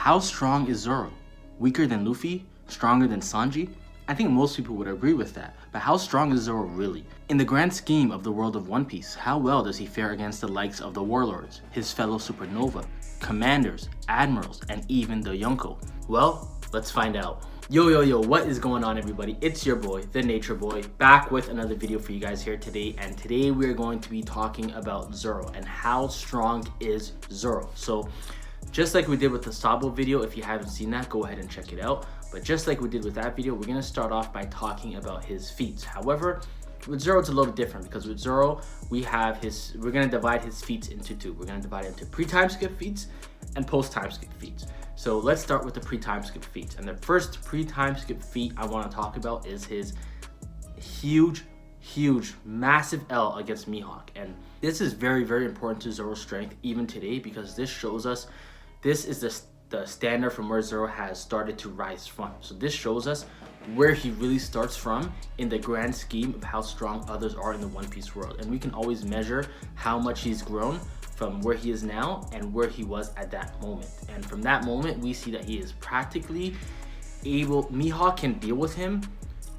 How strong is Zoro? Weaker than Luffy? Stronger than Sanji? I think most people would agree with that, but how strong is Zoro really? In the grand scheme of the world of One Piece, how well does he fare against the likes of the warlords, his fellow supernova, commanders, admirals, and even the Yonko? Well, let's find out. Yo, what is going on, everybody? It's your boy, the Nature Boy, back with another video for you guys here today, and today we're going to be talking about Zoro and how strong is Zoro. So just like we did with the Sabo video, if you haven't seen that, go ahead and check it out. But just like we did with that video, we're going to start off by talking about his feats. However, with Zoro, it's a little different because with Zoro, we're going to divide his feats into two. We're going to divide it into pre-timeskip feats and post-timeskip feats. So let's start with the pre-timeskip feats. And the first pre-timeskip feat I want to talk about is his huge, massive L against Mihawk. And this is very, very important to Zoro's strength even today, because this shows us this is the standard from where Zoro has started to rise from. So this shows us where he really starts from in the grand scheme of how strong others are in the One Piece world. And we can always measure how much he's grown from where he is now and where he was at that moment. And from that moment, we see that he is practically able, Mihawk can deal with him,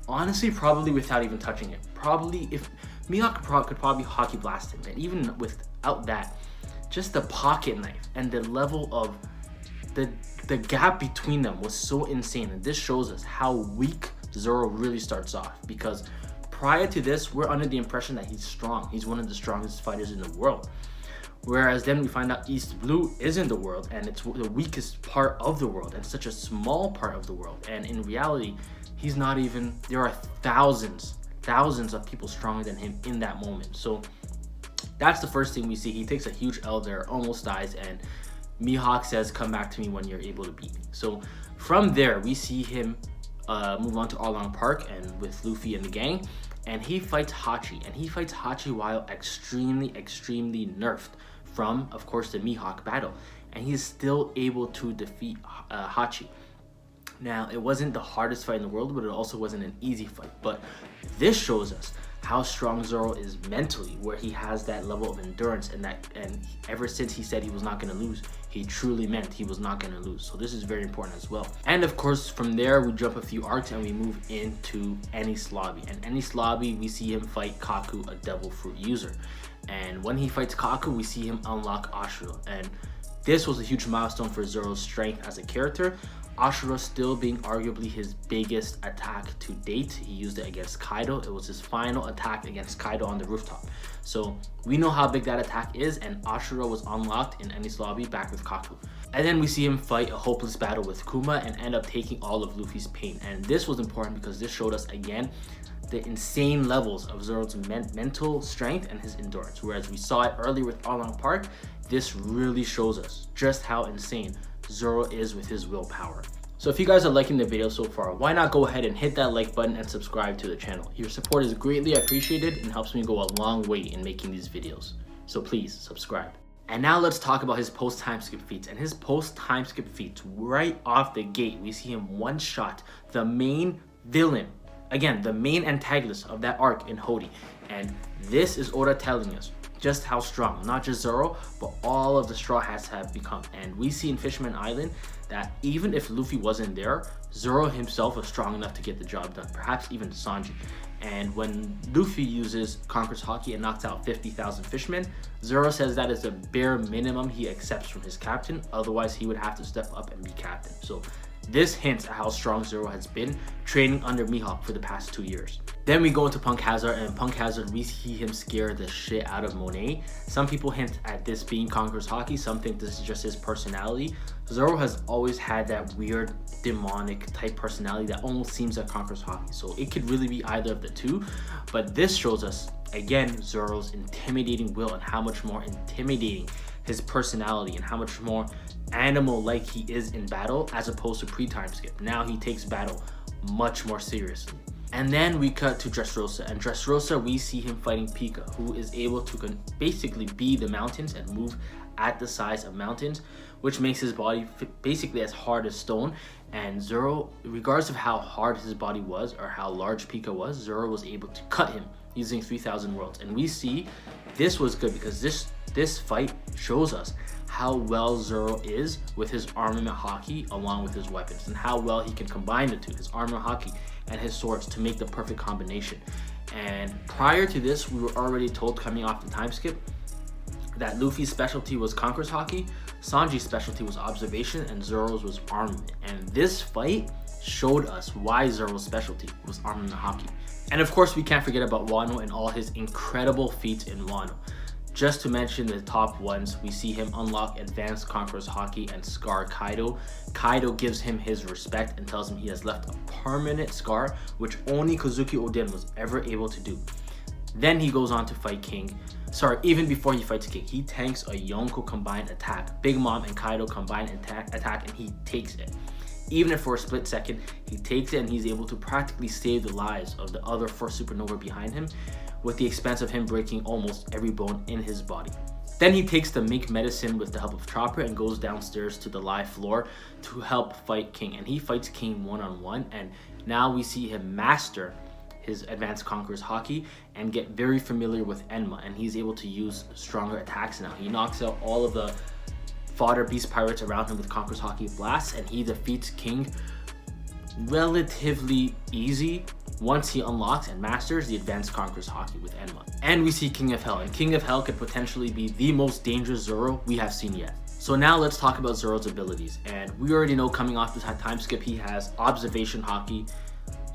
honestly, probably without even touching him. Probably, if Mihawk could probably hockey blast him. And even without that, just the pocket knife and the level of the gap between them was so insane. And this shows us how weak Zoro really starts off, because prior to this, we're under the impression that he's strong. He's one of the strongest fighters in the world. Whereas then we find out East Blue isn't the world, and it's the weakest part of the world, and such a small part of the world. And in reality, he's not even, there are thousands of people stronger than him in that moment. So that's the first thing we see. He takes a huge L there, almost dies, and Mihawk says, "Come back to me when you're able to beat me." So from there, we see him move on to Along Park and with Luffy and the gang, and he fights Hachi. And he fights Hachi while extremely nerfed from, of course, the Mihawk battle. And he's still able to defeat Hachi. Now, it wasn't the hardest fight in the world, but it also wasn't an easy fight. But this shows us how strong Zoro is mentally, where he has that level of endurance, and ever since he said he was not going to lose, he truly meant he was not going to lose. So this is very important as well. And of course, from there we jump a few arcs and we move into Enies Lobby. And Enies Lobby, we see him fight Kaku, a devil fruit user. And when he fights Kaku, we see him unlock Ashura. And this was a huge milestone for Zoro's strength as a character. Ashura still being arguably his biggest attack to date. He used it against Kaido. It was his final attack against Kaido on the rooftop. So we know how big that attack is, and Ashura was unlocked in Enies Lobby back with Kaku. And then we see him fight a hopeless battle with Kuma and end up taking all of Luffy's pain. And this was important because this showed us again the insane levels of Zoro's mental strength and his endurance. Whereas we saw it earlier with Along Park, this really shows us just how insane Zoro is with his willpower. So if you guys are liking the video so far, why not go ahead and hit that like button and subscribe to the channel. Your support is greatly appreciated and helps me go a long way in making these videos. So please subscribe. And now let's talk about his post-timeskip feats. And his post-timeskip feats, right off the gate, we see him one-shot the main villain. Again, the main antagonist of that arc in Hody. And this is Oda telling us just how strong, not just Zoro, but all of the Straw Hats have become. And we see in Fisherman Island that even if Luffy wasn't there, Zoro himself was strong enough to get the job done, perhaps even Sanji. And when Luffy uses Conqueror's Haki and knocks out 50,000 fishermen, Zoro says that is the bare minimum he accepts from his captain, otherwise he would have to step up and be captain. So this hints at how strong Zoro has been training under Mihawk for the past 2 years. Then we go into Punk Hazard, and Punk Hazard, we see him scare the shit out of Monet. Some people hint at this being Conqueror's Haki, some think this is just his personality. Zoro has always had that weird demonic type personality that almost seems like Conqueror's Haki, so it could really be either of the two. But this shows us, again, Zoro's intimidating will and how much more intimidating his personality and how much more animal-like he is in battle as opposed to pre-timeskip. Now he takes battle much more seriously. And then we cut to Dressrosa, and Dressrosa, we see him fighting Pika, who is able to basically be the mountains and move at the size of mountains, which makes his body basically as hard as stone. And Zoro, regardless of how hard his body was or how large Pika was, Zoro was able to cut him using 3,000 worlds. And we see this was good because this This fight shows us how well Zoro is with his armament haki along with his weapons, and how well he can combine the two, his armament haki and his swords, to make the perfect combination. And prior to this, we were already told, coming off the time skip, that Luffy's specialty was Conqueror's haki, Sanji's specialty was observation, and Zoro's was armament. And this fight showed us why Zoro's specialty was armament haki. And of course, we can't forget about Wano and all his incredible feats in Wano. Just to mention the top ones, we see him unlock Advanced Conqueror's haki and scar Kaido. Kaido gives him his respect and tells him he has left a permanent scar, which only Kozuki Oden was ever able to do. Then he goes on to fight King. Sorry, even before he fights King, he tanks a Yonko combined attack. Big Mom and Kaido combined attack, and he takes it. Even if for a split second, he takes it, and he's able to practically save the lives of the other 4 supernova behind him, with the expense of him breaking almost every bone in his body. Then he takes the Mink medicine with the help of Chopper and goes downstairs to the live floor to help fight King. And he fights King one-on-one, and now we see him master his Advanced Conqueror's haki and get very familiar with Enma, and he's able to use stronger attacks now. He knocks out all of the fodder beast pirates around him with Conqueror's haki blasts, and he defeats King relatively easy once he unlocks and masters the Advanced Conqueror's haki with Enma. And we see King of Hell, and King of Hell could potentially be the most dangerous Zoro we have seen yet. So now let's talk about Zoro's abilities. And we already know, coming off the time skip, he has observation haki,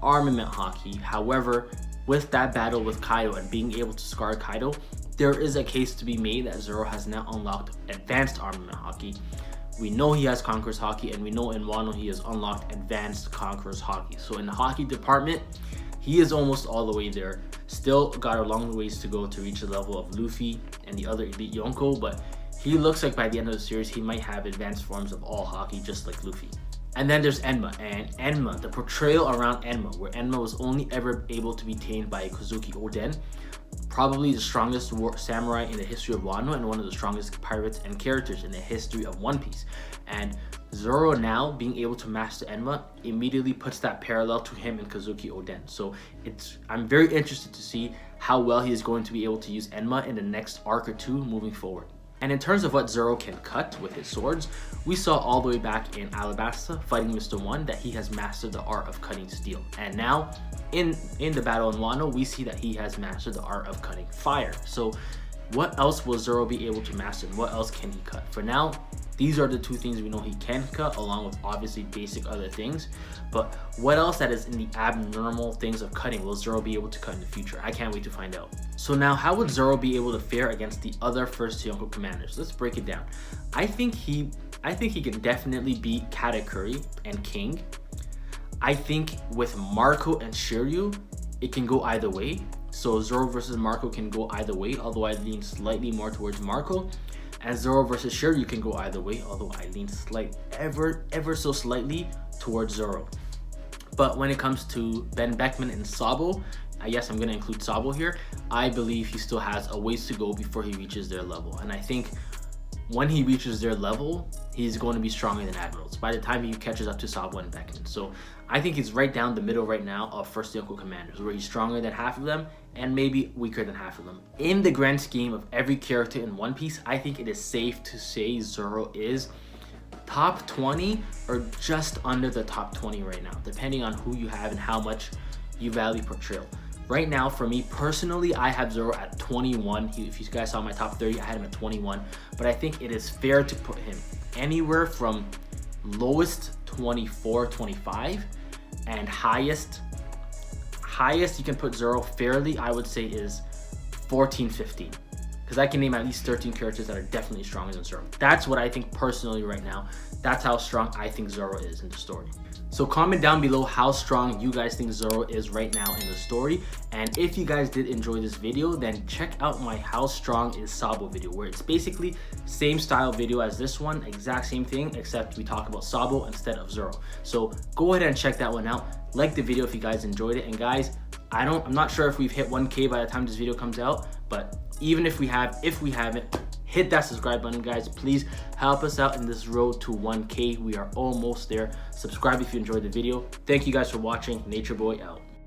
armament haki. However, with that battle with Kaido and being able to scar Kaido, there is a case to be made that Zoro has now unlocked advanced armament haki. We know he has Conqueror's haki, and we know in Wano he has unlocked Advanced Conqueror's haki. So in the haki department, he is almost all the way there. Still got a long ways to go to reach the level of Luffy and the other elite Yonko, but he looks like by the end of the series he might have advanced forms of all haki just like Luffy. And then there's Enma, and Enma, the portrayal around Enma, where Enma was only ever able to be tamed by Kozuki Oden, probably the strongest samurai in the history of Wano and one of the strongest pirates and characters in the history of One Piece. And Zoro now being able to master Enma immediately puts that parallel to him and Kozuki Oden. So I'm very interested to see how well he is going to be able to use Enma in the next arc or two moving forward. And in terms of what Zoro can cut with his swords, we saw all the way back in Alabasta fighting Mr. One that he has mastered the art of cutting steel. And now in the battle in Wano, we see that he has mastered the art of cutting fire. So what else will Zoro be able to master, and what else can he cut? For now, these are the two things we know he can cut, along with obviously basic other things. But what else that is in the abnormal things of cutting will Zoro be able to cut in the future? I can't wait to find out. So now, how would Zoro be able to fare against the other first Yonko commanders? Let's break it down. I think he can definitely beat Katakuri and King. I think with Marco and Shiryu, it can go either way. So Zoro versus Marco can go either way, although I lean slightly more towards Marco. And Zoro versus Shiryu can go either way, although I lean ever so slightly towards Zoro. But when it comes to Ben Beckman and Sabo, yes, I'm going to include Sabo here, I believe he still has a ways to go before he reaches their level. And I think when he reaches their level, he's going to be stronger than Admirals by the time he catches up to Sabo and Beckman. So I think he's right down the middle right now of first Yonko commanders, where he's stronger than half of them and maybe weaker than half of them. In the grand scheme of every character in One Piece, I think it is safe to say Zoro is top 20 or just under the top 20 right now, depending on who you have and how much you value portrayal. Right now, for me personally, I have Zoro at 21. If you guys saw my top 30, I had him at 21. But I think it is fair to put him anywhere from lowest 24, 25, and highest you can put Zoro fairly, I would say, is 14, 15. Because I can name at least 13 characters that are definitely stronger than Zoro. That's what I think personally right now. That's how strong I think Zoro is in the story. So comment down below how strong you guys think Zoro is right now in the story. And if you guys did enjoy this video, then check out my How Strong Is Sabo video, where it's basically same style video as this one, exact same thing, except we talk about Sabo instead of Zoro. So go ahead and check that one out. Like the video if you guys enjoyed it. And guys, I'm not sure if we've hit 1K by the time this video comes out, but even if we haven't, hit that subscribe button, guys. Please help us out in this road to 1K. We are almost there. Subscribe if you enjoyed the video. Thank you guys for watching. Nature Boy out.